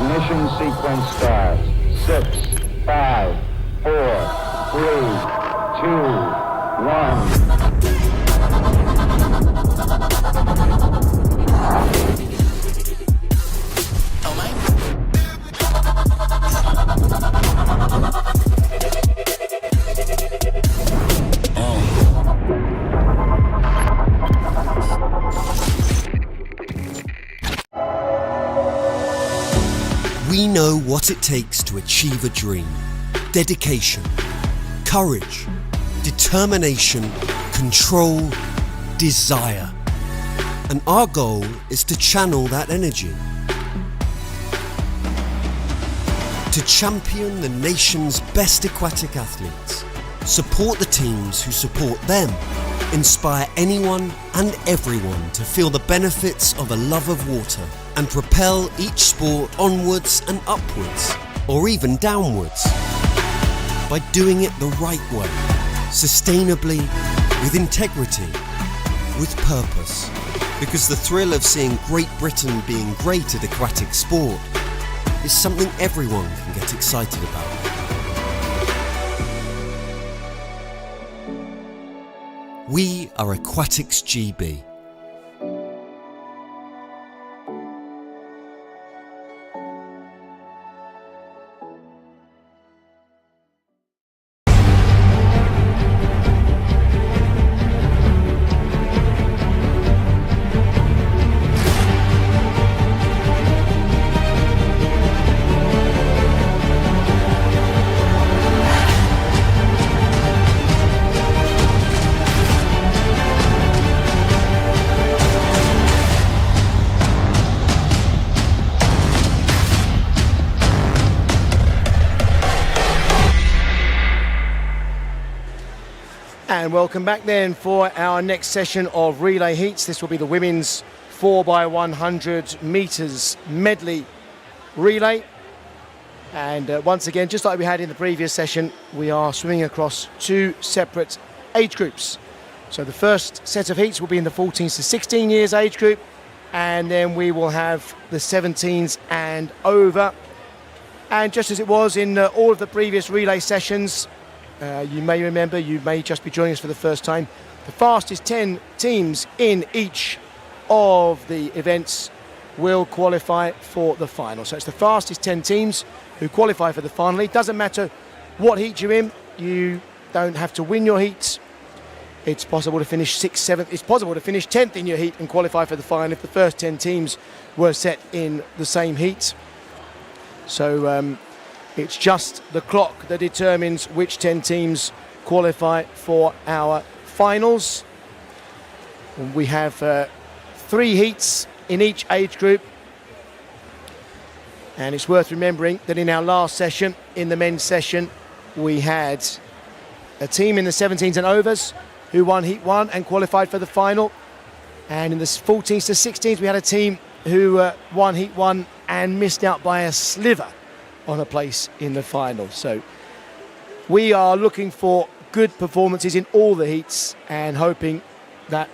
Ignition sequence starts. 6, 5, 4, 3, 2, 1. We know what it takes to achieve a dream. Dedication, courage, determination, control, desire. And our goal is to channel that energy. To champion the nation's best aquatic athletes, support the teams who support them, inspire anyone and everyone to feel the benefits of a love of water, and propel each sport onwards and upwards, or even downwards, by doing it the right way, sustainably, with integrity, with purpose. Because the thrill of seeing Great Britain being great at aquatic sport is something everyone can get excited about. We are Aquatics GB. And welcome back then for our next session of relay heats. This will be the women's 4x100 meters medley relay. And once again, just like we had in the previous session, we are swimming across two separate age groups. So the first set of heats will be in the 14s to 16 years age group, and then we will have the 17s and over. And just as it was in all of the previous relay sessions, you may remember, you may just be joining us for the first time, the fastest 10 teams in each of the events will qualify for the final. So it's the fastest 10 teams who qualify for the final. It doesn't matter what heat you're in, you don't have to win your heat. It's possible to finish 6th, 7th, it's possible to finish 10th in your heat and qualify for the final if the first 10 teams were set in the same heat. So it's just the clock that determines which 10 teams qualify for our finals. We have 3 heats in each age group. And it's worth remembering that in our last session, in the men's session, we had a team in the 17s and overs who won heat 1 and qualified for the final. And in the 14s to 16s, we had a team who won heat 1 and missed out by a sliver on a place in the final. So we are looking for good performances in all the heats and hoping that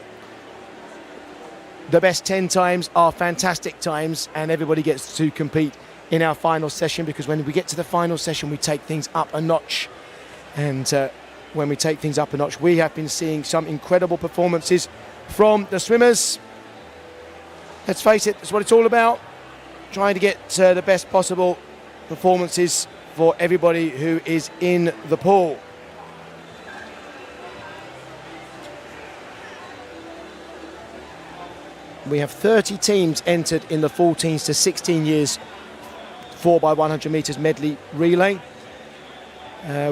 the best 10 times are fantastic times and everybody gets to compete in our final session, because when we get to the final session we take things up a notch. And when we take things up a notch, we have been seeing some incredible performances from the swimmers. Let's face it, that's what it's all about, trying to get the best possible performances for everybody who is in the pool. We have 30 teams entered in the 14s to 16 years 4x100 meters medley relay.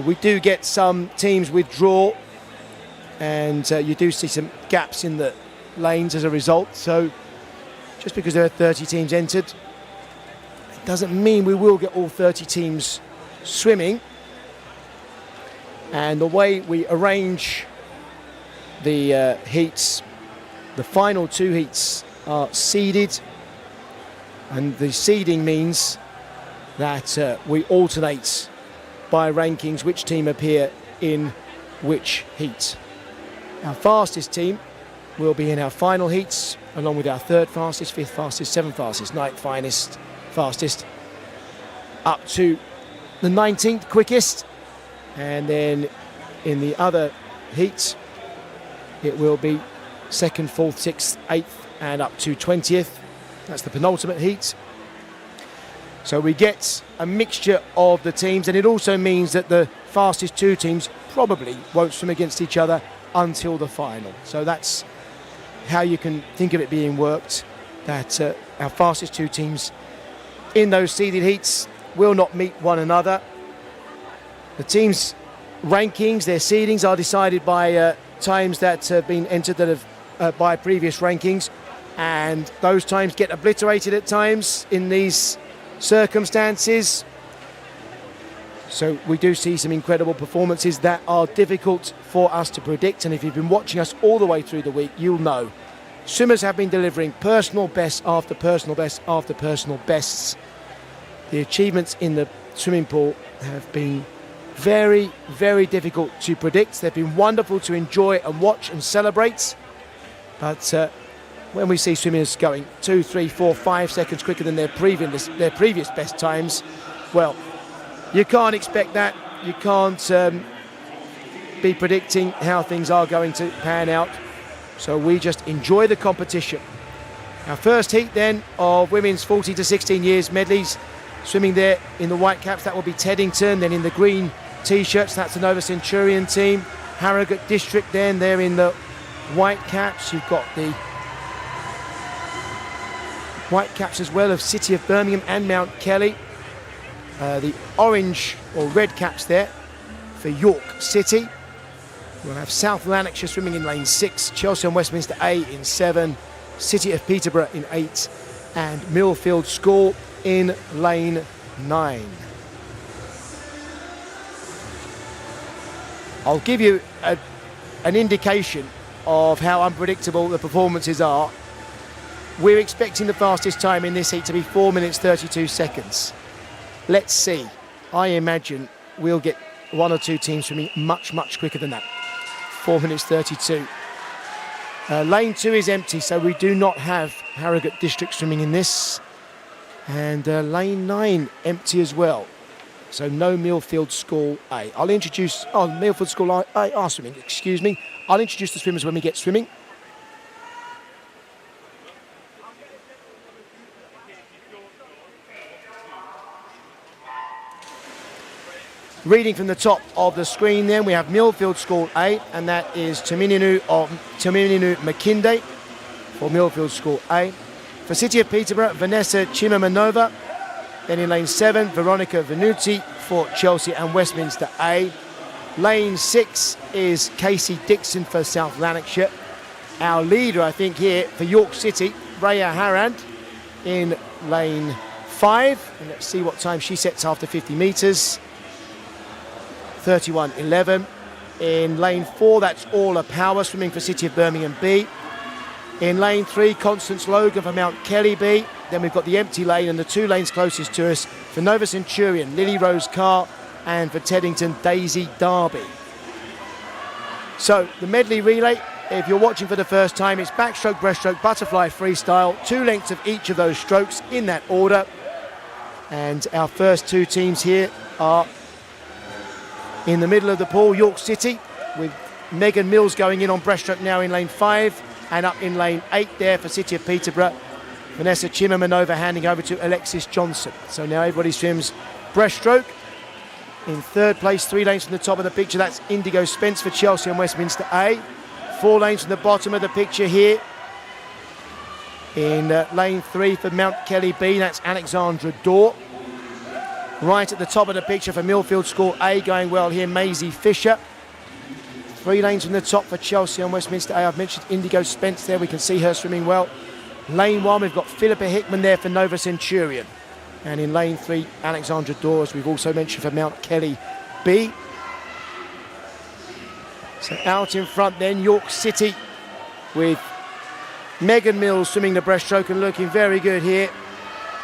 We do get some teams withdraw, and you do see some gaps in the lanes as a result. So just because there are 30 teams entered, doesn't mean we will get all 30 teams swimming. And the way we arrange the heats, the final 2 heats are seeded, and the seeding means that we alternate by rankings which team appear in which heat. Our fastest team will be in our final heats, along with our 3rd fastest, 5th fastest, 7th fastest, 9th fastest, up to the 19th quickest. And then in the other heat, it will be 2nd, 4th, 6th, 8th, and up to 20th. That's the penultimate heat. So we get a mixture of the teams, and it also means that the fastest two teams probably won't swim against each other until the final. So that's how you can think of it being worked, that our fastest two teams in those seeded heats will not meet one another. The teams' rankings, their seedings, are decided by times that have been entered that have by previous rankings, and those times get obliterated at times in these circumstances. So we do see some incredible performances that are difficult for us to predict, and if you've been watching us all the way through the week, you'll know swimmers have been delivering personal best after personal best after personal bests. The achievements in the swimming pool have been very, very difficult to predict. They've been wonderful to enjoy and watch and celebrate, but when we see swimmers going 2, 3, 4, 5 seconds quicker than their previous best times, well, you can't expect that. You can't be predicting how things are going to pan out. So we just enjoy the competition. Our first heat then of women's 40 to 16 years medleys, swimming there in the white caps, that will be Teddington. Then in the green T-shirts, that's the Nova Centurion team. Harrogate District then, they're in the white caps. You've got the white caps as well of City of Birmingham and Mount Kelly. The orange or red caps there for York City. We'll have South Lanarkshire swimming in lane 6, Chelsea and Westminster A in 7, City of Peterborough in 8, and Millfield School in lane 9. I'll give you an indication of how unpredictable the performances are. We're expecting the fastest time in this heat to be 4 minutes 32 seconds. Let's see. I imagine we'll get one or two teams swimming much, much quicker than that. 4 minutes 32. Lane 2 is empty, so we do not have Harrogate District swimming in this. And lane 9 empty as well. So no Millfield School A. I'll introduce, Millfield School A are swimming, excuse me. I'll introduce the swimmers when we get swimming. Reading from the top of the screen then, we have Millfield School A, and that is Tamininu Makinde for Millfield School A. For City of Peterborough, Vanessa Chimamanova. Then in lane 7, Veronica Venuti for Chelsea and Westminster A. Lane 6 is Casey Dixon for South Lanarkshire. Our leader, I think, here for York City, Rhea Harand in lane 5. And let's see what time she sets after 50 metres. 31.11. In lane 4, that's Orla Power swimming for City of Birmingham B. In lane 3, Constance Logan for Mount Kelly B. Then we've got the empty lane and the two lanes closest to us for Nova Centurion, Lily Rose Carr, and for Teddington, Daisy Darby. So the medley relay, if you're watching for the first time, it's backstroke, breaststroke, butterfly, freestyle, 2 lengths of each of those strokes in that order. And our first two teams here are in the middle of the pool, York City, with Megan Mills going in on breaststroke now in lane 5, and up in lane 8 there for City of Peterborough, Vanessa Chimamanova handing over to Alexis Johnson. So now everybody swims breaststroke. In third place, 3 lanes from the top of the picture, that's Indigo Spence for Chelsea and Westminster A. 4 lanes from the bottom of the picture here. In lane 3 for Mount Kelly B, that's Alexandra Dorr. Right at the top of the picture for Millfield School A, going well here, Maisie Fisher. 3 lanes from the top for Chelsea and Westminster A. I've mentioned Indigo Spence there, we can see her swimming well. Lane 1, we've got Philippa Hickman there for Nova Centurion. And in lane 3, Alexandra Dorr, as we've also mentioned, for Mount Kelly B. So out in front then, York City with Megan Mills swimming the breaststroke and looking very good here,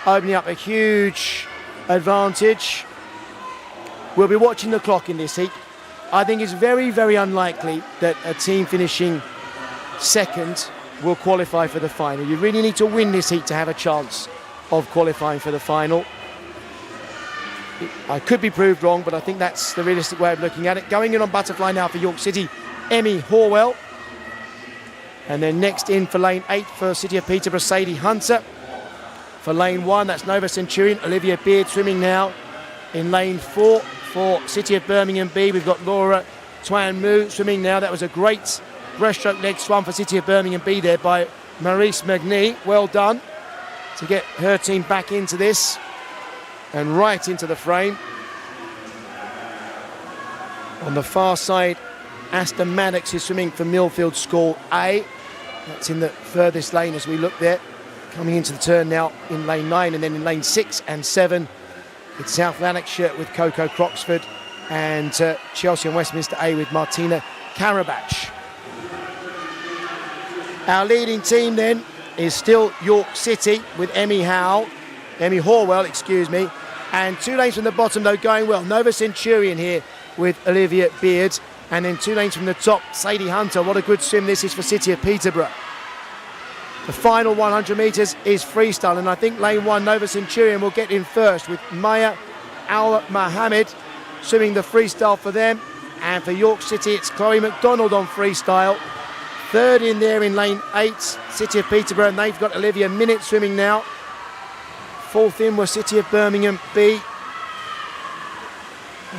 opening up a huge advantage. We'll be watching the clock in this heat. I think it's very, very unlikely that a team finishing second will qualify for the final. You really need to win this heat to have a chance of qualifying for the final. I could be proved wrong, but I think that's the realistic way of looking at it. Going in on butterfly now for York City, Emmy Horwell. And then next in for lane 8 for City of Peterborough, Sadie Hunter. For lane 1, that's Nova Centurion, Olivia Beard swimming now. In lane 4 for City of Birmingham B, we've got Laura Twan Moo swimming now. That was a great breaststroke leg swan for City of Birmingham B there by Maurice Magny. Well done to get her team back into this and right into the frame. On the far side, Aston Maddox is swimming for Millfield School A. That's in the furthest lane as we look there. Coming into the turn now in lane 9, and then in lane 6 and 7, it's South Lanarkshire with Coco Croxford and Chelsea and Westminster A with Martina Karabach. Our leading team then is still York City with Emmy Horwell, and 2 lanes from the bottom though going well. Nova Centurion here with Olivia Beard, and then 2 lanes from the top, Sadie Hunter. What a good swim this is for City of Peterborough. The final 100 metres is freestyle, and I think lane 1, Nova Centurion, will get in first with Maya Al Mohammed swimming the freestyle for them. And for York City, it's Chloe McDonald on freestyle. Third in there in lane 8, City of Peterborough, and they've got Olivia Minnett swimming now. Fourth in was City of Birmingham B.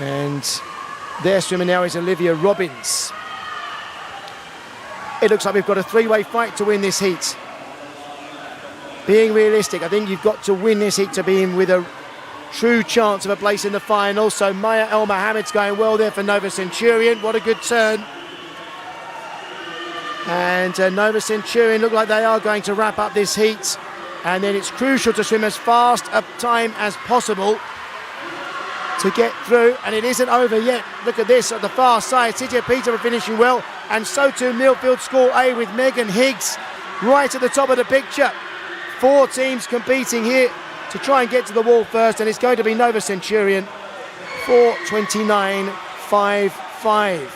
And their swimmer now is Olivia Robbins. It looks like we've got a 3-way fight to win this heat. Being realistic, I think you've got to win this heat to be in with a true chance of a place in the final. So Maya El Mohammed's going well there for Nova Centurion. What a good turn. And Nova Centurion look like they are going to wrap up this heat. And then it's crucial to swim as fast a time as possible to get through, and it isn't over yet. Look at this at the far side. City of Peterborough finishing well, and so too Millfield School A with Megan Higgs right at the top of the picture. 4 teams competing here to try and get to the wall first, and it's going to be Nova Centurion 4:29.55.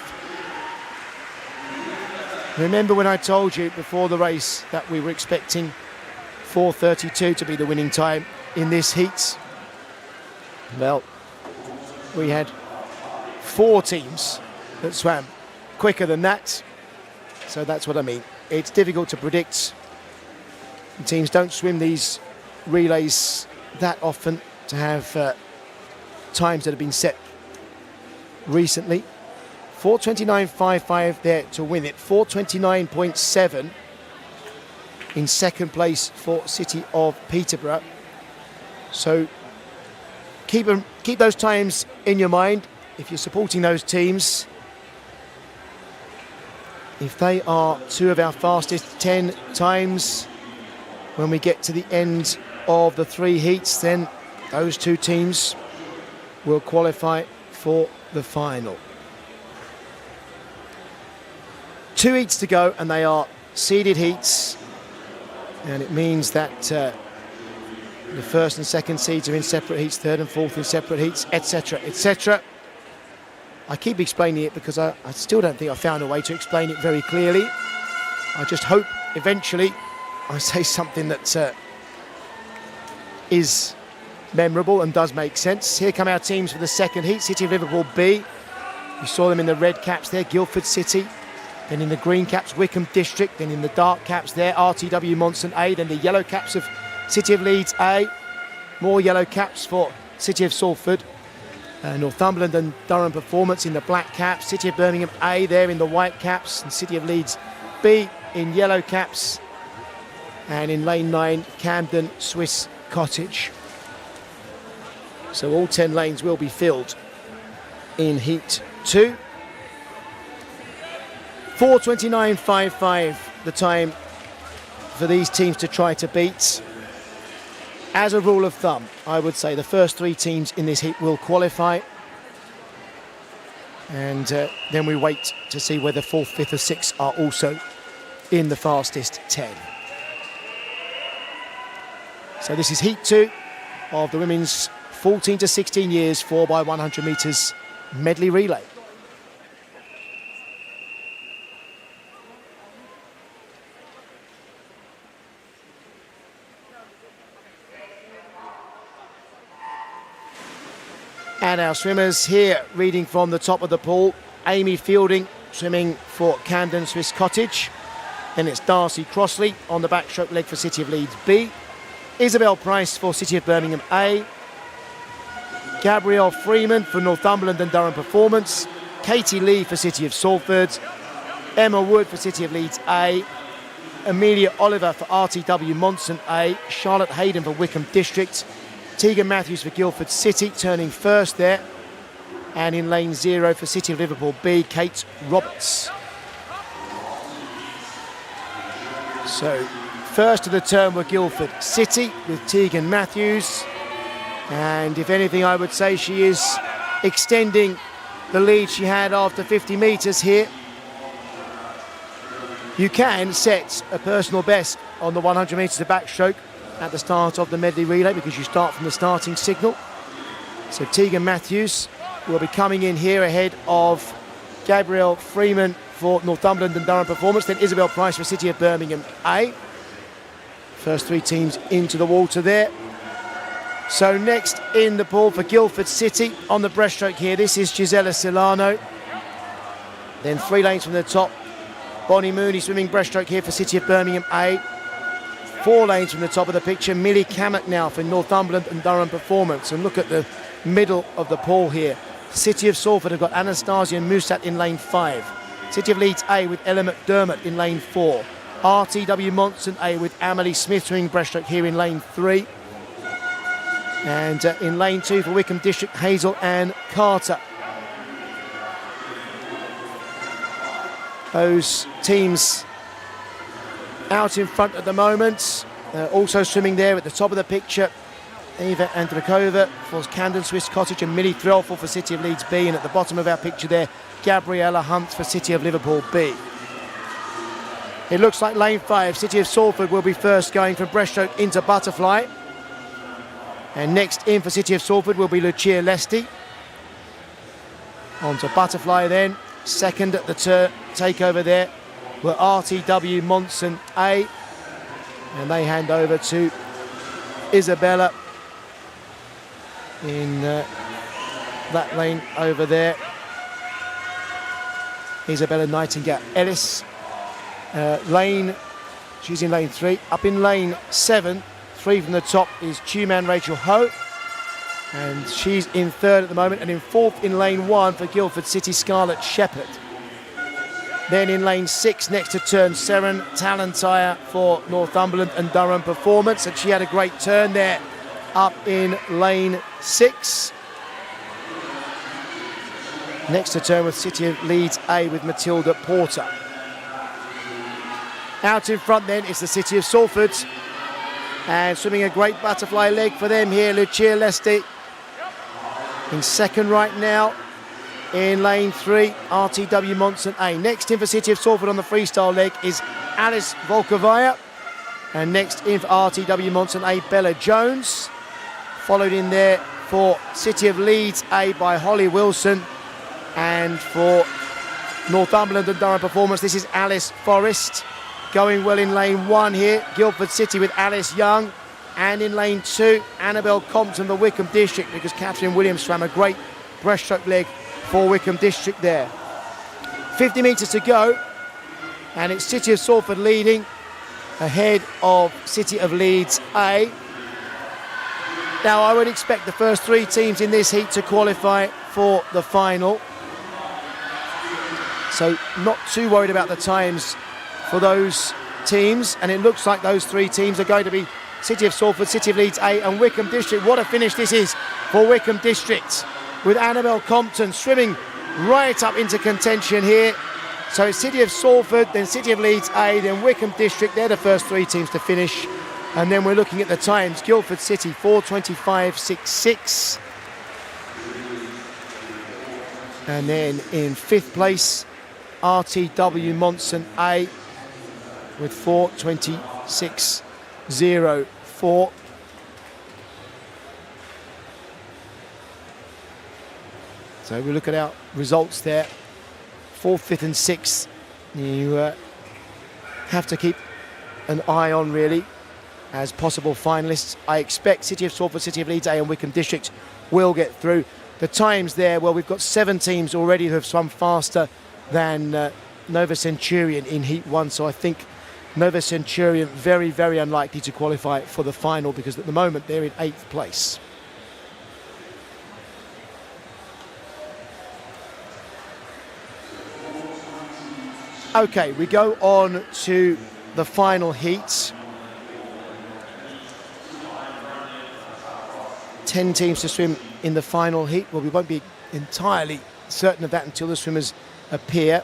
Remember when I told you before the race that we were expecting 4:32 to be the winning time in this heat? Well, we had 4 teams that swam quicker than that. So that's what I mean. It's difficult to predict. Teams don't swim these relays that often to have times that have been set recently. 4:29.55 there to win it. 4:29.7 in second place for City of Peterborough. So keep those times in your mind if you're supporting those teams. If they are 2 of our fastest 10 times when we get to the end of the 3 heats, then those 2 teams will qualify for the final. 2 heats to go, and they are seeded heats, and it means that the first and second seeds are in separate heats, third and fourth in separate heats, etc., etc. I keep explaining it because I still don't think I found a way to explain it very clearly. I just hope eventually I say something that is memorable and does make sense. Here come our teams for the second heat. City of Liverpool B. You saw them in the red caps there, Guildford City. Then in the green caps, Wickham District. Then in the dark caps there, RTW Monson A. Then the yellow caps of City of Leeds A. More yellow caps for City of Salford. Northumberland and Durham Performance in the black caps. City of Birmingham A there in the white caps. And City of Leeds B in yellow caps. And in lane 9, Camden Swiss Cottage. So all 10 lanes will be filled in Heat 2. 4:29.55 the time for these teams to try to beat. As a rule of thumb, I would say the first 3 teams in this heat will qualify. And then we wait to see whether 4th, 5th or 6th are also in the fastest 10. So this is Heat 2 of the women's 14 to 16 years 4x100 metres medley relay. And our swimmers here reading from the top of the pool. Amy Fielding swimming for Camden Swiss Cottage. Then it's Darcy Crossley on the backstroke leg for City of Leeds B. Isabel Price for City of Birmingham A. Gabrielle Freeman for Northumberland and Durham Performance. Katie Lee for City of Salford. Emma Wood for City of Leeds A. Amelia Oliver for RTW Monson A. Charlotte Hayden for Wickham District. Tegan Matthews for Guildford City, turning first there. And in lane 0 for City of Liverpool B, Kate Roberts. So first of the turn were Guildford City with Tegan Matthews. And if anything, I would say she is extending the lead she had after 50 metres here. You can set a personal best on the 100 metres of backstroke at the start of the medley relay because you start from the starting signal. So Tegan Matthews will be coming in here ahead of Gabrielle Freeman for Northumberland and Durham Performance, then Isabel Price for City of Birmingham A. First 3 teams into the water there. So next in the pool for Guildford City on the breaststroke here, this is Gisela Silano. Then 3 lanes from the top, Bonnie Mooney swimming breaststroke here for City of Birmingham A. 4 lanes from the top of the picture, Millie Kamek now for Northumberland and Durham Performance. And look at the middle of the pool here. City of Salford have got Anastasia Musat in lane 5. City of Leeds A with Ella McDermott in lane 4. RTW Monson A with Amelie Smith swimming breaststroke here in lane 3. And in lane 2 for Wickham District, Hazel Ann Carter. Those teams out in front at the moment. Also swimming there at the top of the picture, Eva Andrikova for Camden Swiss Cottage and Millie Threlfall for City of Leeds B. And at the bottom of our picture there, Gabriella Hunt for City of Liverpool B. It looks like lane 5, City of Salford will be first going from breaststroke into butterfly. And next in for City of Salford will be Lucia Lesty. On to butterfly then. Second at the takeover there were RTW Monson A. And they hand over to Isabella in that lane over there. Isabella Nightingale Ellis. She's in lane 3. Up in lane 7, 3 from the top is Tuman Rachel Ho. And she's in 3rd at the moment. And in 4th in lane 1 for Guildford City, Scarlett Shepherd. Then in lane 6, next to turn, Seren Talentire for Northumberland and Durham Performance. And she had a great turn there up in lane 6. Next to turn with City of Leeds A with Matilda Porter. Out in front then is the City of Salford. And swimming a great butterfly leg for them here, Lucia Lesty. In 2nd right now. In lane 3, RTW Monson A. Next in for City of Salford on the freestyle leg is Alice Volkovaya. And next in for RTW Monson A, Bella Jones. Followed in there for City of Leeds A by Holly Wilson. And for Northumberland and Durham Performance, this is Alice Forrest. Going well in lane 1 here, Guildford City with Alice Young. And in lane 2, Annabelle Compton for Wickham District, because Catherine Williams swam a great breaststroke leg for Wickham District there. 50 metres to go, and it's City of Salford leading ahead of City of Leeds A. Now I would expect the first 3 teams in this heat to qualify for the final. So not too worried about the times for those teams, and it looks like those 3 teams are going to be City of Salford, City of Leeds A and Wickham District. What a finish this is for Wickham District, with Annabelle Compton swimming right up into contention here. So it's City of Salford, then City of Leeds A, then Wickham District. They're the first 3 teams to finish. And then we're looking at the times. Guildford City 4:25.66. And then in 5th place, RTW Monson A with 4:26.04. So we look at our results there. 4th, 5th and 6th. You have to keep an eye on really as possible finalists. I expect City of Salford, City of Leeds A and Wickham District will get through. the times there, well, we've got 7 teams already who have swum faster than Nova Centurion in Heat 1, so I think Nova Centurion very, very unlikely to qualify for the final because at the moment they're in 8th place. Okay, we go on to the final heat. 10 teams to swim in the final heat. Well, we won't be entirely certain of that until the swimmers appear.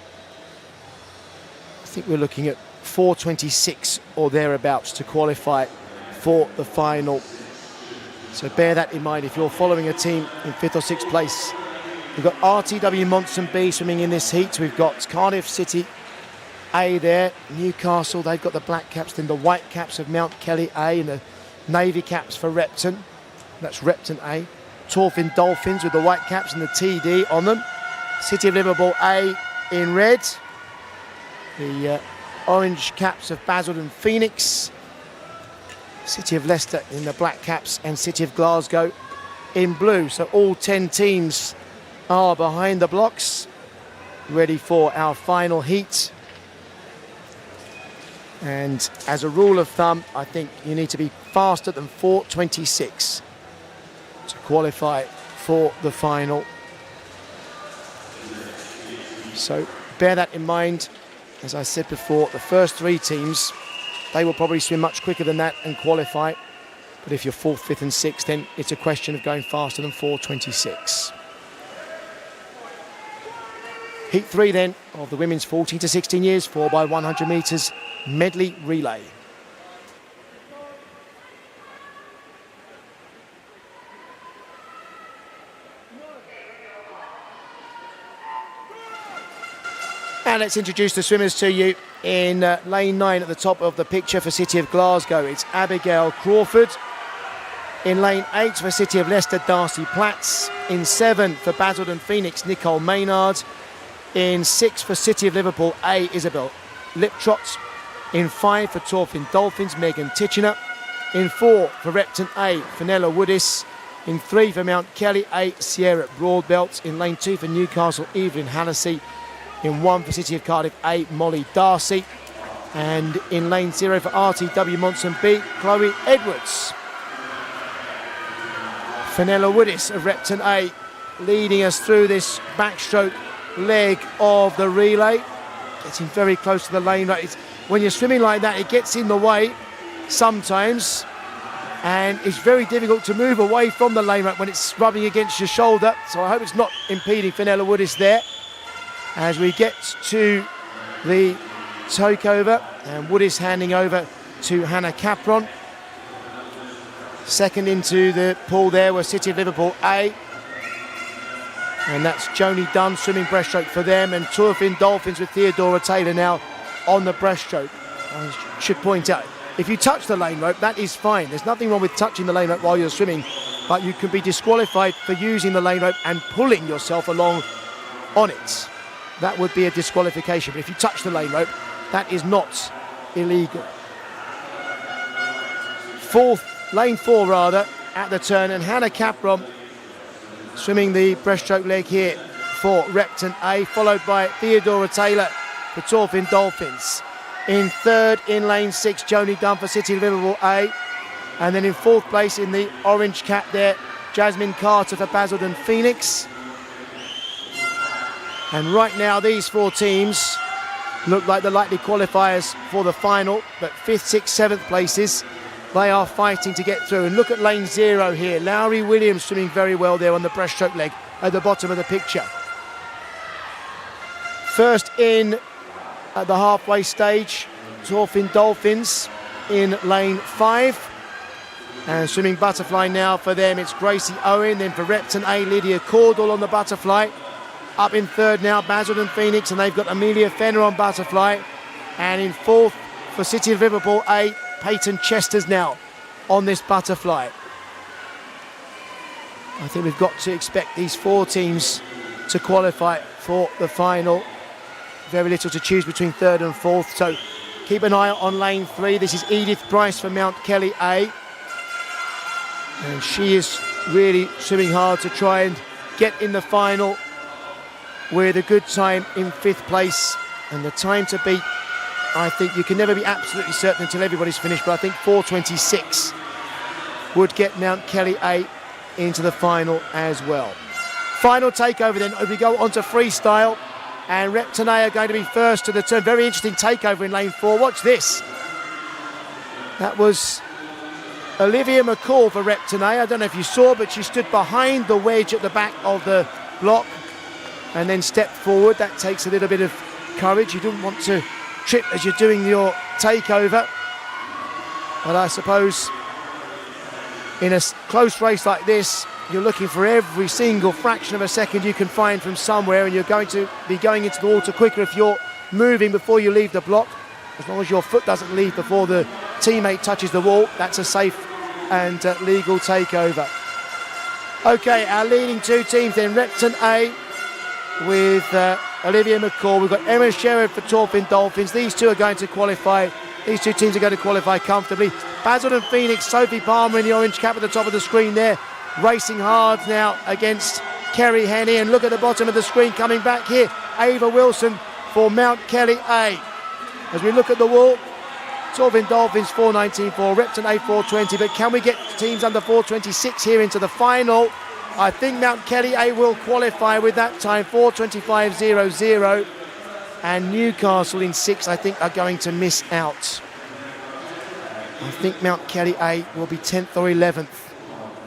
I think we're looking at 4:26 or thereabouts to qualify for the final. So bear that in mind if you're following a team in 5th or 6th place. We've got RTW Monson B swimming in this heat. We've got Cardiff City A there, Newcastle, they've got the black caps, then the white caps of Mount Kelly A and the navy caps for Repton. That's Repton A. Torfin Dolphins with the white caps and the TD on them. City of Liverpool A in red. The orange caps of Basildon Phoenix. City of Leicester in the black caps and City of Glasgow in blue. So all 10 teams are behind the blocks, ready for our final heat. And as a rule of thumb, I think you need to be faster than 4:26 to qualify for the final. So bear that in mind. As I said before, the first 3 teams, they will probably swim much quicker than that and qualify. But if you're 4th, 5th and 6th, then it's a question of going faster than 4:26. Heat 3 then of the women's 14 to 16 years, 4x100 metres medley relay. And let's introduce the swimmers to you. In lane 9 at the top of the picture for City of Glasgow, it's Abigail Crawford. In lane 8 for City of Leicester, Darcy Platts. In 7 for Basildon Phoenix, Nicole Maynard. In 6 for City of Liverpool A, Isabel Liptrot. In 5 for Torfin Dolphins, Megan Titchener. In 4 for Repton A, Fenella Woodis. In 3 for Mount Kelly A, Sierra Broadbelt. In lane 2 for Newcastle, Evelyn Hannessy. In 1 for City of Cardiff A, Molly Darcy. And in lane 0 for RTW Monson B, Chloe Edwards. Fenella Woodis of Repton A leading us through this backstroke leg of the relay. Getting very close to the lane. When you're swimming like that, it gets in the way sometimes. And it's very difficult to move away from the lane when it's rubbing against your shoulder. So I hope it's not impeding Fenella Woodis there. As we get to the takeover, and Woodis handing over to Hannah Capron. Second into the pool there was City of Liverpool A. And that's Joni Dunn swimming breaststroke for them, and Torfin Dolphins with Theodora Taylor now on the breaststroke. I should point out, if you touch the lane rope, that is fine. There's nothing wrong with touching the lane rope while you're swimming, but you can be disqualified for using the lane rope and pulling yourself along on it. That would be a disqualification. But if you touch the lane rope, that is not illegal. Lane 4 at the turn, and Hannah Capron swimming the breaststroke leg here for Repton A, followed by Theodora Taylor for Torfin Dolphins. In 3rd in lane 6, Joni Dunn for City of Liverpool A. And then in 4th place in the orange cap there, Jasmine Carter for Basildon Phoenix. And right now, these 4 teams look like the likely qualifiers for the final, but 5th, 6th, 7th places, they are fighting to get through. And look at lane 0 here. Lowry Williams swimming very well there on the breaststroke leg at the bottom of the picture. First in at the halfway stage, Torfin Dolphins in lane 5. And swimming butterfly now for them, it's Gracie Owen. Then for Repton A, Lydia Cordell on the butterfly. Up in 3rd now, Basildon Phoenix, and they've got Amelia Fenner on butterfly. And in 4th for City of Liverpool A, Peyton Chester's now on this butterfly. I think we've got to expect these 4 teams to qualify for the final. Very little to choose between 3rd and 4th, so keep an eye on lane 3. This is Edith Price for Mount Kelly A. And she is really swimming hard to try and get in the final with a good time in 5th place. And the time to beat, I think you can never be absolutely certain until everybody's finished, but I think 4:26 would get Mount Kelly A into the final as well. Final takeover then, we go on to freestyle, and Reptonay are going to be first to the turn. Very interesting takeover in lane 4. Watch this. That was Olivia McCall for Reptonay. I don't know if you saw, but she stood behind the wedge at the back of the block and then stepped forward. That takes a little bit of courage. You don't want to trip as you're doing your takeover. But I suppose in a close race like this, you're looking for every single fraction of a second you can find from somewhere, and you're going to be going into the water quicker if you're moving before you leave the block. As long as your foot doesn't leave before the teammate touches the wall, that's a safe and legal takeover. Okay, our leading 2 teams then, Repton A with Olivia McCall. We've got Emma Sherrod for Torfin Dolphins. These 2 are going to qualify. These 2 teams are going to qualify comfortably. Basildon Phoenix, Sophie Palmer in the orange cap at the top of the screen there, racing hard now against Kerry Henney. And look at the bottom of the screen coming back here, Ava Wilson for Mount Kelly A. As we look at the wall, Torfin Dolphins 4:19.4, Repton A 4:20, but can we get teams under 4:26 here into the final? I think Mount Kelly A will qualify with that time, 4:25.00, and Newcastle in 6, I think, are going to miss out. I think Mount Kelly A will be 10th or 11th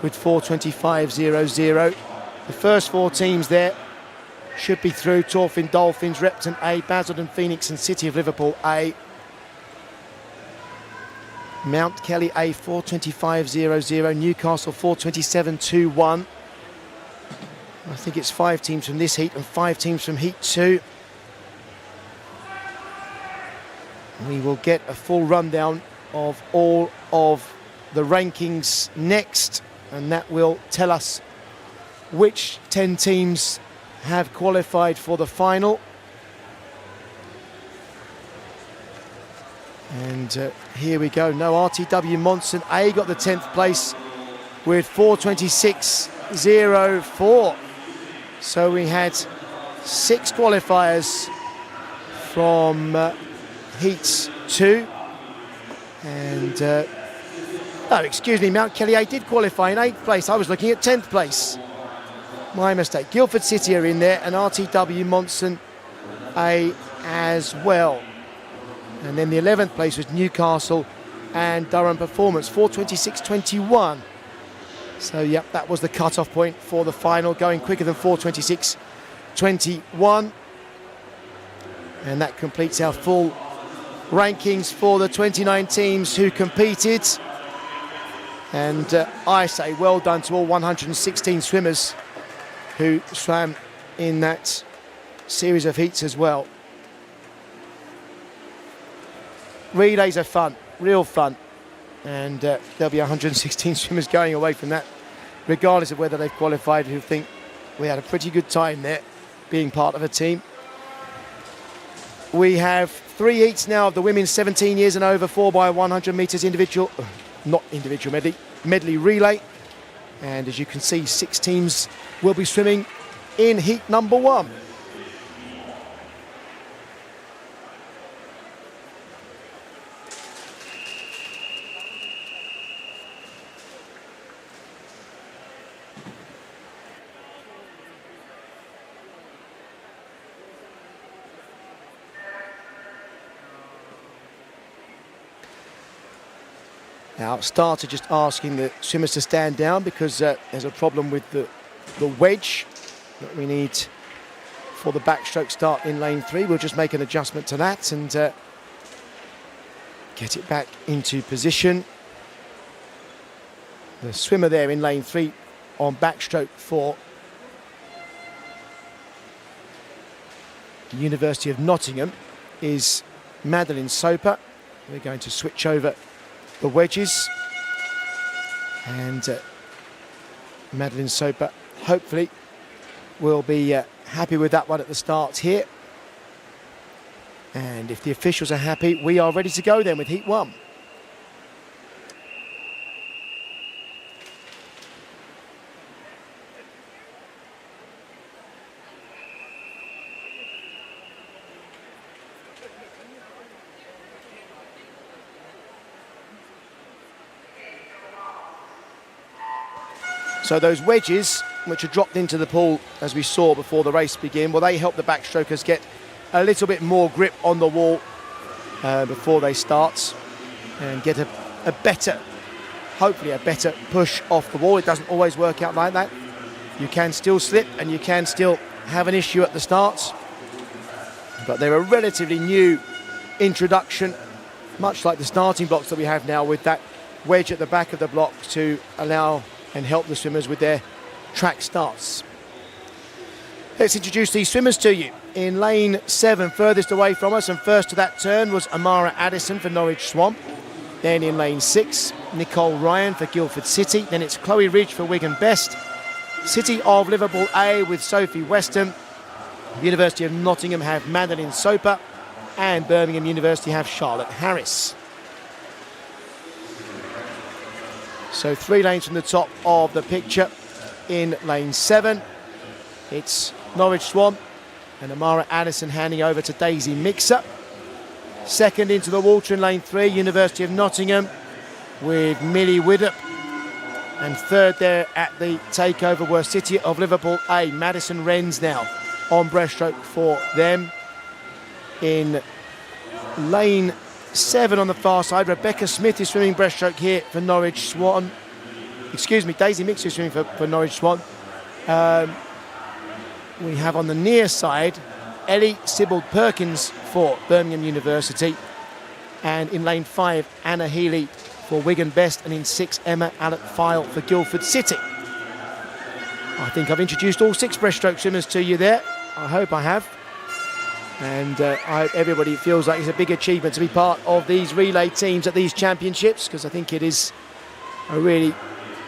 with 4:25.00. The first 4 teams there should be through: Torfin Dolphins, Repton A, Basildon Phoenix and City of Liverpool A. Mount Kelly A 4:25.00, Newcastle 4:27.21. I think it's 5 teams from this heat and 5 teams from heat 2. We will get a full rundown of all of the rankings next, and that will tell us which 10 teams have qualified for the final. And here we go. No, RTW Monson A got the 10th place with 4:26.04. So we had 6 qualifiers from heats 2. And, excuse me, Mount Kelly A did qualify in 8th place. I was looking at 10th place. My mistake. Guildford City are in there, and RTW Monson A as well. And then the 11th place was Newcastle and Durham Performance, 4:26.21. So, yep, that was the cut-off point for the final, going quicker than 4:26.21. And that completes our full rankings for the 29 teams who competed. And I say well done to all 116 swimmers who swam in that series of heats as well. Relays are fun, real fun, and there'll be 116 swimmers going away from that, regardless of whether they've qualified, who think we had a pretty good time there being part of a team. We have 3 heats now of the women's 17 years and over 4x100 metres individual, not individual medley, medley relay. And as you can see, 6 teams will be swimming in heat number 1. Now, it started just asking the swimmers to stand down because there's a problem with the wedge that we need for the backstroke start in lane 3. We'll just make an adjustment to that and get it back into position. The swimmer there in lane 3 on backstroke for the University of Nottingham is Madeline Soper. We're going to switch over the wedges, and Madeline Soper hopefully will be happy with that one at the start here. And if the officials are happy, we are ready to go then with heat 1. So those wedges, which are dropped into the pool, as we saw before the race began, well, they help the backstrokers get a little bit more grip on the wall before they start and get a better, hopefully a better push off the wall. It doesn't always work out like that. You can still slip and you can still have an issue at the start, but they're a relatively new introduction, much like the starting blocks that we have now, with that wedge at the back of the block to allow and help the swimmers with their track starts. Let's introduce these swimmers to you. In lane 7, furthest away from us and first to that turn, was Amara Addison for Norwich Swan. Then in lane 6, Nicole Ryan for Guildford City. Then it's Chloe Ridge for Wigan Best. City of Liverpool A with Sophie Weston. University of Nottingham have Madeline Soper. And Birmingham University have Charlotte Harris. So 3 lanes from the top of the picture. In lane 7, it's Norwich Swan and Amara Addison handing over to Daisy Mixer. Second into the water in lane 3, University of Nottingham with Millie Widdop. And third there at the takeover were City of Liverpool A, Madison Wrens now on breaststroke for them. In lane 7 on the far side, Rebecca Smith is swimming breaststroke here for Norwich Swan. Excuse me, Daisy Mixer is swimming for Norwich Swan. We have on the near side Ellie Sibbald Perkins for Birmingham University, and in lane 5 Anna Healy for Wigan Best, and in 6 Emma Allett-File for Guildford City. I think I've introduced all 6 breaststroke swimmers to you there. I hope I have, and I hope everybody feels like it's a big achievement to be part of these relay teams at these championships, because I think it is a really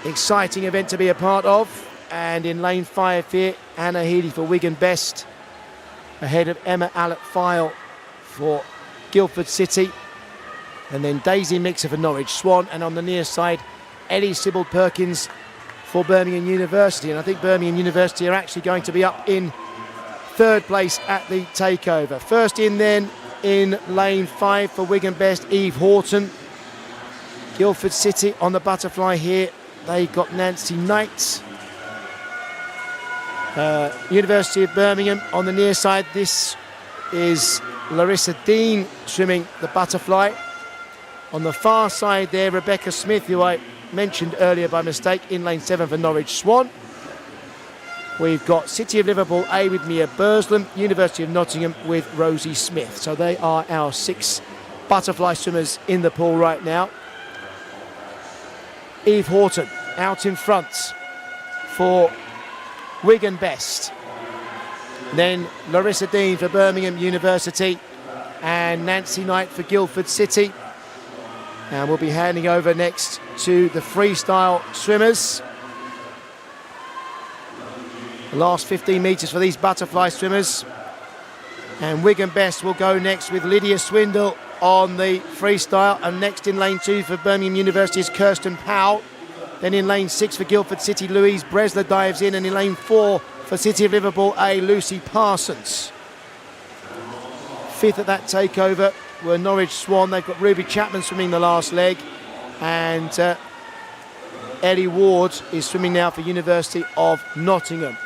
exciting event to be a part of. And in lane 5 here, Anna Healy for Wigan Best, ahead of Emma Allett-File for Guildford City. And then Daisy Mixer for Norwich Swan. And on the near side, Ellie Sibbald Perkins for Birmingham University. And I think Birmingham University are actually going to be up in 3rd place at the takeover. First in then, in lane 5 for Wigan Best, Eve Horton. Guildford City on the butterfly here. They got Nancy Knight. University of Birmingham on the near side, this is Larissa Dean swimming the butterfly. On the far side there, Rebecca Smith, who I mentioned earlier by mistake, in lane 7 for Norwich Swan. We've got City of Liverpool A with Mia Burslem, University of Nottingham with Rosie Smith. So they are our 6 butterfly swimmers in the pool right now. Eve Horton out in front for Wigan Best. Then Larissa Dean for Birmingham University and Nancy Knight for Guildford City. And we'll be handing over next to the freestyle swimmers. The last 15 metres for these butterfly swimmers. And Wigan Best will go next with Lydia Swindle on the freestyle. And next in lane 2 for Birmingham University is Kirsten Powell. Then in lane 6 for Guildford City, Louise Bresler dives in. And in lane 4 for City of Liverpool A, Lucy Parsons. 5th at that takeover were Norwich Swan. They've got Ruby Chapman swimming the last leg. And Ellie Ward is swimming now for University of Nottingham.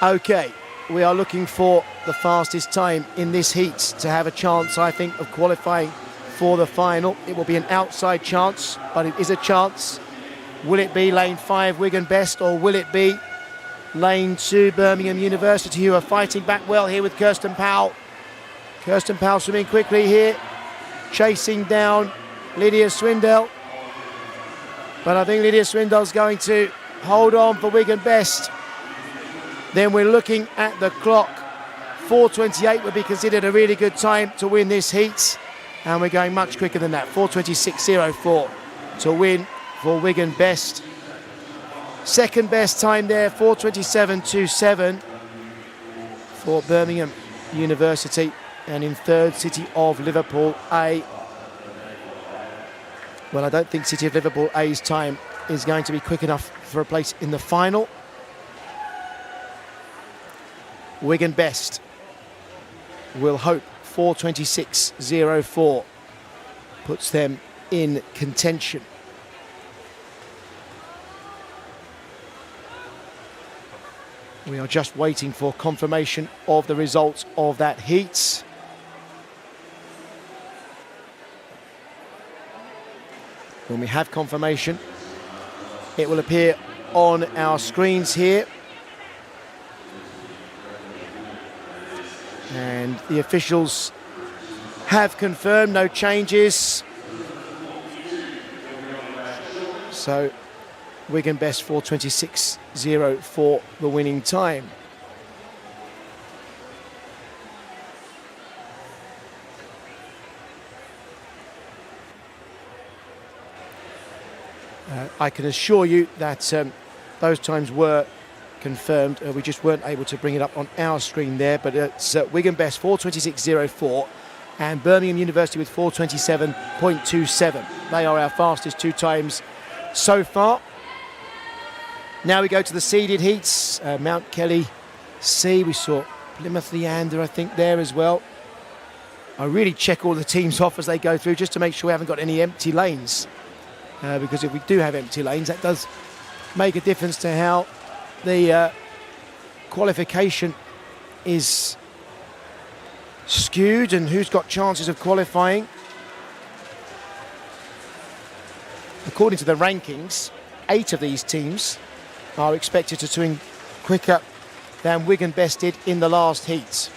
Okay, we are looking for the fastest time in this heat to have a chance, I think, of qualifying for the final. It will be an outside chance, but it is a chance. Will it be lane 5 Wigan Best, or will it be lane 2 Birmingham University, who are fighting back well here with Kirsten Powell? Kirsten Powell swimming quickly here, chasing down Lydia Swindell. But I think Lydia Swindell's going to hold on for Wigan Best. Then we're looking at the clock. 4:28 would be considered a really good time to win this heat. And we're going much quicker than that. 4:26.04 to win for Wigan Best. Second best time there, 4:27.27 for Birmingham University. And in third, City of Liverpool A. Well, I don't think City of Liverpool A's time is going to be quick enough for a place in the final. Wigan Best will hope 4:26.04 puts them in contention. We are just waiting for confirmation of the results of that heat. When we have confirmation, it will appear on our screens here. And the officials have confirmed no changes. So Wigan Best 4:26.04 for the winning time. I can assure you that those times were confirmed. We just weren't able to bring it up on our screen there, but it's Wigan Best 4:26.04 and Birmingham University with 4:27.27. They are our fastest 2 times so far. Now we go to the seeded heats. Mount Kelly C, we saw Plymouth Leander, I think, there as well. I really check all the teams off as they go through just to make sure we haven't got any empty lanes. Because if we do have empty lanes, that does make a difference to how the qualification is skewed and who's got chances of qualifying. According to the rankings, 8 of these teams are expected to swing quicker than Wigan Best did in the last heat.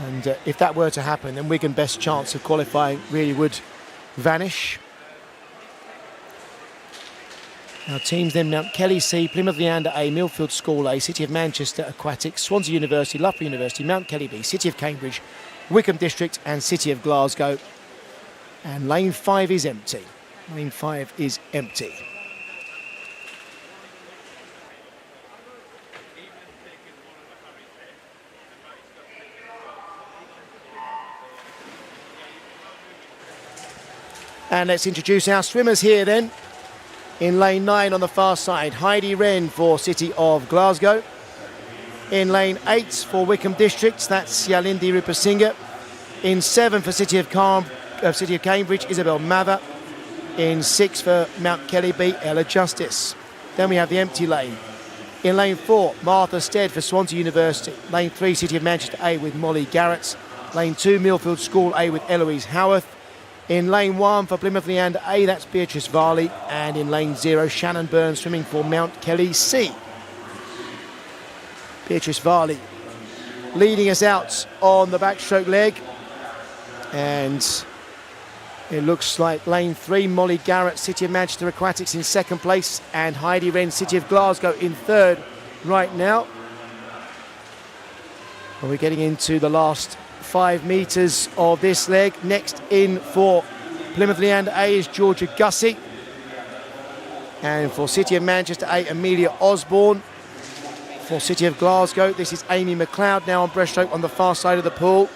And if that were to happen, then Wigan Best's chance of qualifying really would vanish. Our teams then: Mount Kelly C, Plymouth Leander A, Millfield School A, City of Manchester Aquatics, Swansea University, Loughborough University, Mount Kelly B, City of Cambridge, Wickham District and City of Glasgow. And lane 5 is empty. Lane 5 is empty. And let's introduce our swimmers here then. In lane 9 on the far side, Heidi Wren for City of Glasgow. In lane 8 for Wickham District, that's Yalindi Rupasinghe. In 7 for City of Cambridge, Isabel Mather. In 6 for Mount Kelly B, Ella Justice. Then we have the empty lane. In lane 4, Martha Stead for Swansea University. Lane 3, City of Manchester A with Molly Garrett. Lane 2, Millfield School A with Eloise Howarth. In lane 1 for Plymouth Leander A, that's Beatrice Varley. And in lane 0, Shannon Burns swimming for Mount Kelly C. Beatrice Varley leading us out on the backstroke leg. And it looks like lane 3, Molly Garrett, City of Manchester Aquatics in 2nd place. And Heidi Wren, City of Glasgow in 3rd right now. And we're getting into the last 5 metres of this leg. Next in for Plymouth Leander A is Georgia Gussie. And for City of Manchester A, Amelia Osborne. For City of Glasgow, this is Amy McLeod now on breaststroke on the far side of the pool.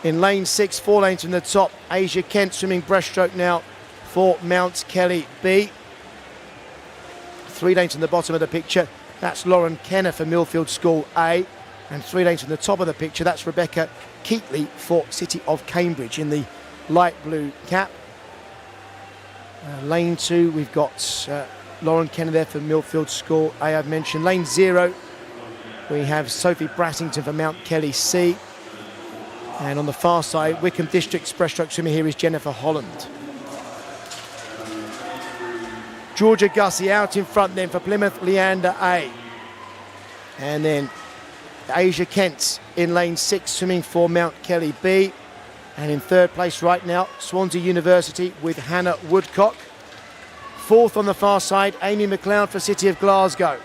In lane 6, 4 lanes from the top, Asia Kent swimming breaststroke now for Mount Kelly B. 3 lanes from the bottom of the picture, that's Lauren Kenner for Millfield School A. And 3 lanes from the top of the picture, that's Rebecca Keatley for City of Cambridge in the light blue cap. Lane 2, we've got Lauren Kenner there for Millfield School A, I've mentioned. Lane 0, we have Sophie Brassington for Mount Kelly C. And on the far side, Wickham District's breaststroke swimmer here is Jennifer Holland. Georgia Gussie out in front then for Plymouth Leander A. And then Asia Kent in lane 6 swimming for Mount Kelly B. And in 3rd place right now, Swansea University with Hannah Woodcock. 4th on the far side, Amy McLeod for City of Glasgow.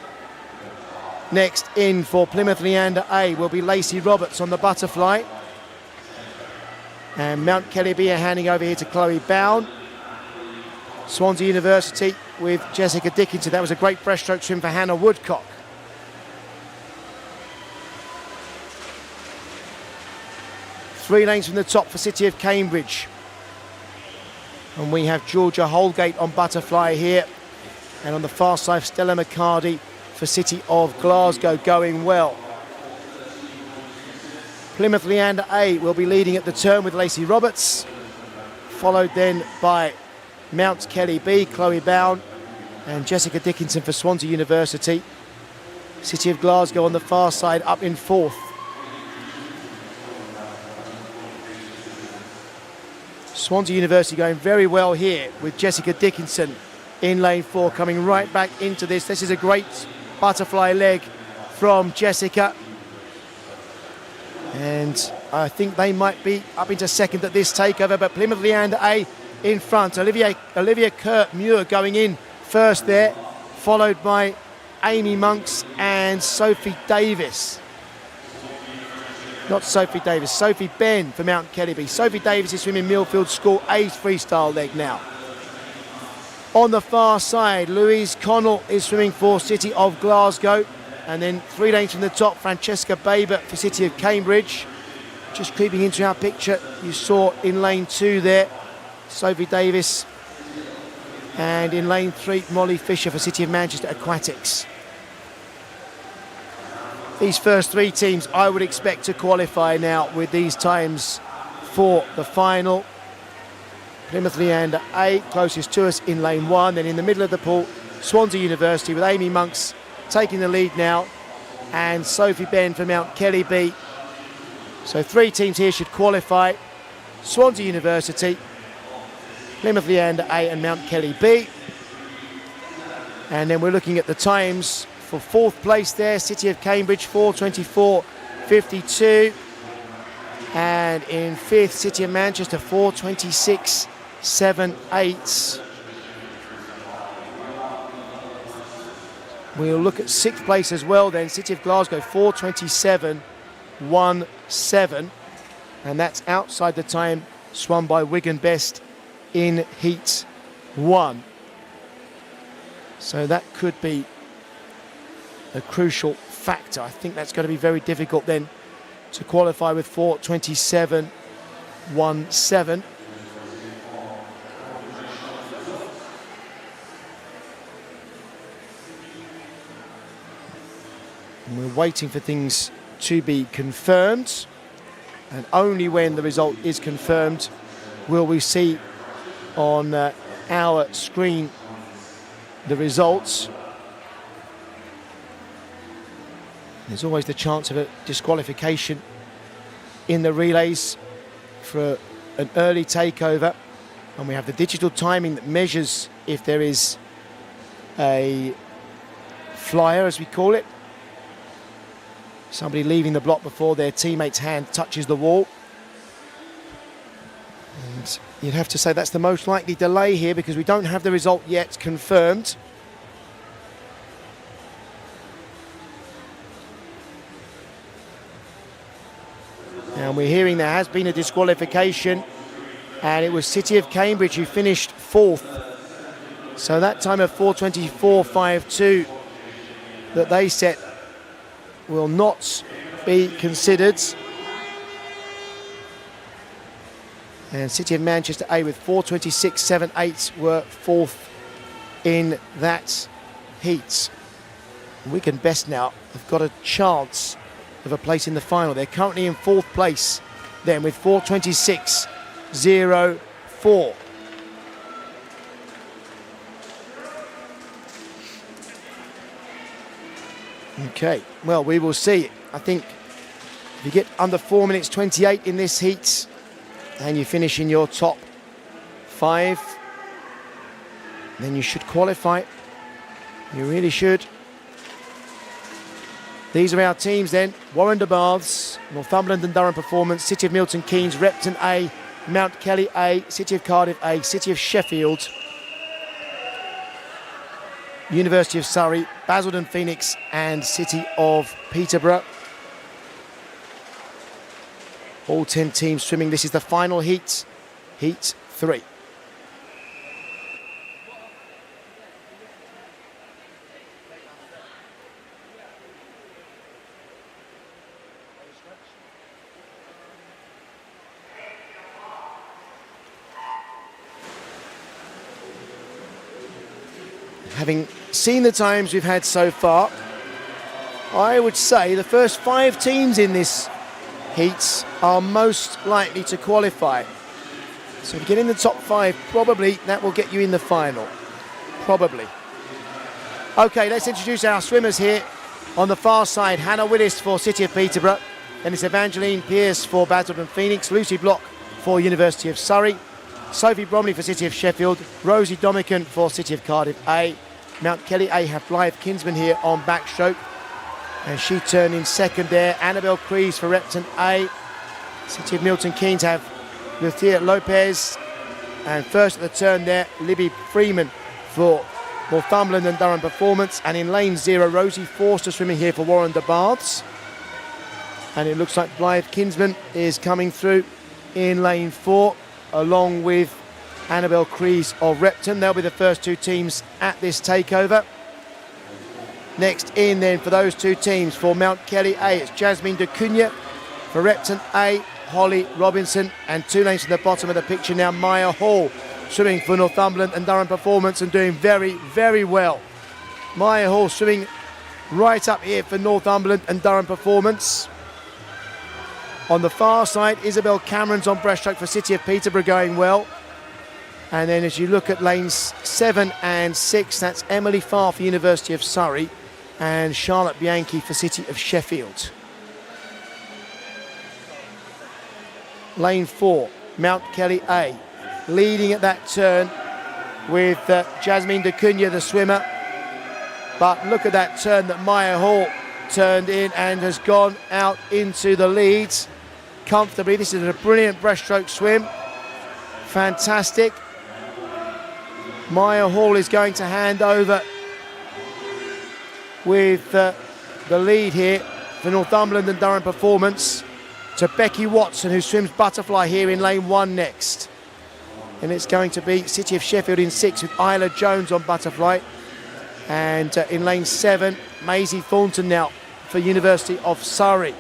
Next in for Plymouth Leander A will be Lacey Roberts on the butterfly. And Mount Kelly B are handing over here to Chloe Bown. Swansea University with Jessica Dickinson. That was a great breaststroke swim for Hannah Woodcock. Three lanes from the top for City of Cambridge. And we have Georgia Holgate on butterfly here. And on the far side, Stella McCarty for City of Glasgow going well. Plymouth Leander A will be leading at the turn with Lacey Roberts. Followed then by Mount Kelly B, Chloe Bown and Jessica Dickinson for Swansea University. City of Glasgow on the far side up in fourth. Swansea University going very well here with Jessica Dickinson in lane 4, coming right back into this. This is a great butterfly leg from Jessica. And I think they might be up into second at this takeover, but Plymouth Leander A in front. Olivia Kurt-Muir going in first there, followed by Amy Monks and Sophie Davis. Not Sophie Davis, Sophie Ben for Mount Kellyby. Sophie Davis is swimming Millfield School A's freestyle leg now. On the far side, Louise Connell is swimming for City of Glasgow. And then 3 lanes from the top, Francesca Baber for City of Cambridge. Just creeping into our picture, you saw in lane 2 there, Sophie Davis. And in lane 3, Molly Fisher for City of Manchester Aquatics. These first 3 teams I would expect to qualify now with these times for the final. Plymouth Leander A closest to us in lane 1. Then in the middle of the pool, Swansea University with Amy Monks taking the lead now, and Sophie Ben for Mount Kellyby. So 3 teams here should qualify. Swansea University, Plymouth Leander A and Mount Kellyby. And then we're looking at the times for 4th place there, City of Cambridge 4:24.52. And in 5th, City of Manchester 4:26.78. We'll look at 6th place as well then, City of Glasgow 4:27.17. And that's outside the time swum by Wigan Best in Heat 1. So that could be a crucial factor. I think that's going to be very difficult then to qualify with 4:27.17. And we're waiting for things to be confirmed, and only when the result is confirmed will we see on our screen the results. There's always the chance of a disqualification in the relays for an early takeover, and we have the digital timing that measures if there is a flyer, as we call it, somebody leaving the block before their teammate's hand touches the wall. And you'd have to say that's the most likely delay here, because we don't have the result yet confirmed. And we're hearing there has been a disqualification, and it was City of Cambridge who finished 4th. So that time of 4:24.52 that they set will not be considered. And City of Manchester A with 4:26.78 were 4th in that heat. Wigan Best now have got a chance of a place in the final. They're currently in 4th place then with 4:26.04. Okay, well, we will see. I think if you get under 4 minutes 28 in this heat and you finish in your top 5, then you should qualify. You really should. These are our teams then. Warren de Baths, Northumberland and Durham Performance, City of Milton Keynes, Repton A, Mount Kelly A, City of Cardiff A, City of Sheffield, University of Surrey, Basildon Phoenix and City of Peterborough. All 10 teams swimming. This is the final heat, Heat 3. Having seen the times we've had so far, I would say the first 5 teams in this heat are most likely to qualify. So if you get in the top 5, probably that will get you in the final. Probably. Okay, let's introduce our swimmers here On the far side, Hannah Willis for City of Peterborough. Then it's Evangeline Pearce for Basildon Phoenix. Lucy Block for University of Surrey. Sophie Bromley for City of Sheffield. Rosie Domican for City of Cardiff A. Mount Kelly A have Blythe Kinsman here on backstroke. And she turned in second there. Annabelle Crees for Repton A. City of Milton Keynes have Lucia Lopez. And first at the turn there, Libby Freeman for Northumberland and Durham Performance. And in lane 0, Rosie Forster swimming here for Warren de Baths. And it looks like Blythe Kinsman is coming through in lane 4, along with Annabelle Crees of Repton. They'll be the first two teams at this takeover. Next in then for those two teams, for Mount Kelly A, it's Jasmine de Cunha. For Repton A, Holly Robinson. And 2 lanes from the bottom of the picture now, Maya Hall, swimming for Northumberland and Durham Performance and doing very, very well. Maya Hall swimming right up here for Northumberland and Durham Performance. On the far side, Isabel Cameron's on breaststroke for City of Peterborough going well. And then as you look at lanes 7 and 6, that's Emily Farr for University of Surrey and Charlotte Bianchi for City of Sheffield. Lane 4, Mount Kelly A, leading at that turn with Jasmine de Cunha, the swimmer. But look at that turn that Maya Hall turned in and has gone out into the leads comfortably. This is a brilliant breaststroke swim. Fantastic. Maya Hall is going to hand over with the lead here for Northumberland and Durham Performance to Becky Watson, who swims butterfly here in lane 1 next. And it's going to be City of Sheffield in 6 with Isla Jones on butterfly. And in lane 7, Maisie Thornton now for University of Surrey.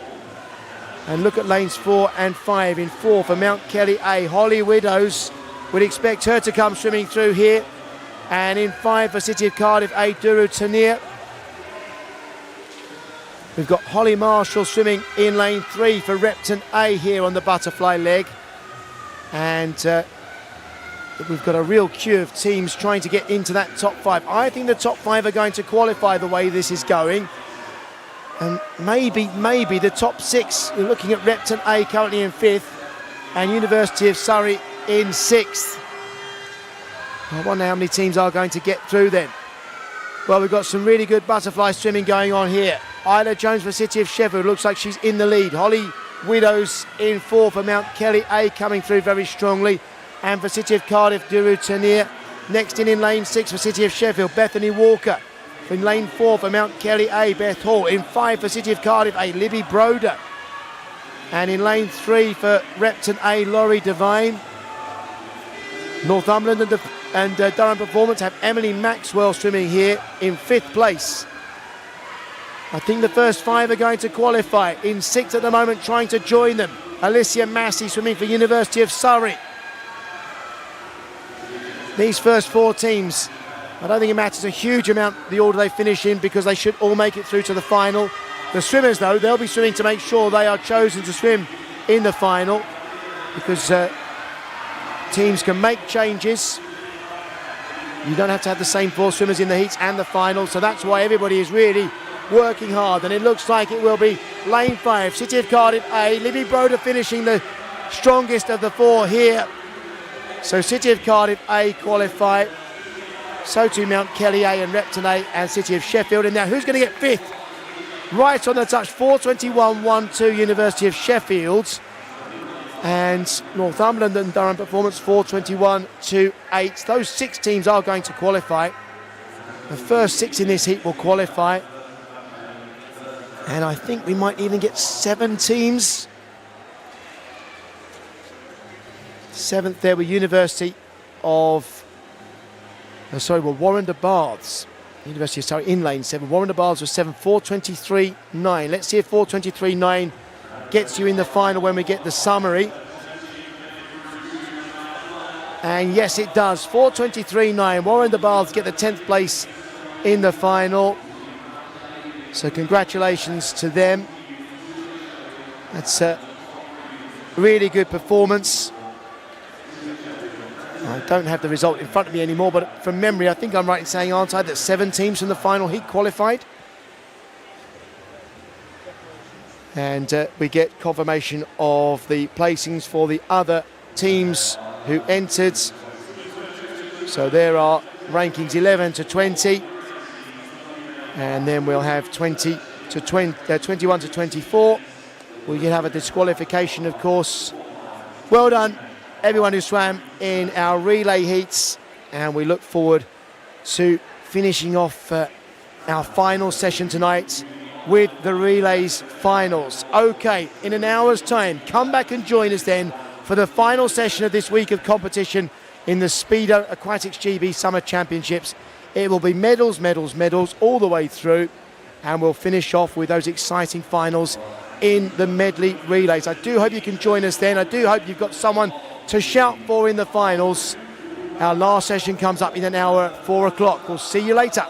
And look at lanes 4 and 5. In 4 for Mount Kelly A, Holly Widows. Would expect her to come swimming through here. And in 5 for City of Cardiff A, Duru Tanier. We've got Holly Marshall swimming in lane 3 for Repton A here on the butterfly leg. And we've got a real queue of teams trying to get into that top 5. I think the top 5 are going to qualify the way this is going. And maybe the top 6, you're looking at Repton A currently in 5th and University of Surrey in 6th. I wonder how many teams are going to get through then. Well, we've got some really good butterfly swimming going on here. Isla Jones for City of Sheffield, looks like she's in the lead. Holly Widows in 4 for Mount Kelly A, coming through very strongly. And for City of Cardiff, Duru Tanier. Next in lane 6 for City of Sheffield, Bethany Walker. In lane 4 for Mount Kelly A, Beth Hall. In 5 for City of Cardiff A, Libby Broder. And in lane 3 for Repton A, Laurie Devine. Northumberland and Durham Performance have Emily Maxwell swimming here in 5th place. I think the first 5 are going to qualify. In 6th at the moment, trying to join them, Alicia Massey swimming for University of Surrey. These first 4 teams, I don't think it matters a huge amount the order they finish in, because they should all make it through to the final. The swimmers, though, they'll be swimming to make sure they are chosen to swim in the final, because teams can make changes. You don't have to have the same 4 swimmers in the heats and the final, so that's why everybody is really working hard. And it looks like it will be lane 5, City of Cardiff A, Libby Broder finishing the strongest of the 4 here. So City of Cardiff A qualify. So too Mount Kelly A and Repton A and City of Sheffield. And now who's going to get 5th? Right on the touch, 4:21.12 University of Sheffield. And Northumberland and Durham Performance 4:21.28. Those 6 teams are going to qualify. The first 6 in this heat will qualify. And I think we might even get 7 teams. 7th there with University of... Warren de Baths. University of Surrey in lane 7. Warren de Baths was 7, 4:23.9. Let's see if 4:23.9 gets you in the final when we get the summary. And yes, it does. 4:23.9. Warren de Baths get the 10th place in the final. So congratulations to them. That's a really good performance. I don't have the result in front of me anymore, but from memory, I think I'm right in saying, aren't I, that 7 teams from the final heat qualified? and we get confirmation of the placings for the other teams who entered. So there are rankings 11 to 20, and then we'll have 20 to 21 to 24. We can have a disqualification, of course. Well done, everyone who swam in our relay heats, and we look forward to finishing off our final session tonight with the relays finals. Okay, in an hour's time, come back and join us then for the final session of this week of competition in the Speedo Aquatics GB Summer Championships. It will be medals, medals, medals all the way through, and we'll finish off with those exciting finals in the medley relays. I do hope you can join us then. I do hope you've got someone to shout for in the finals. Our last session comes up in an hour at 4 o'clock. We'll see you later.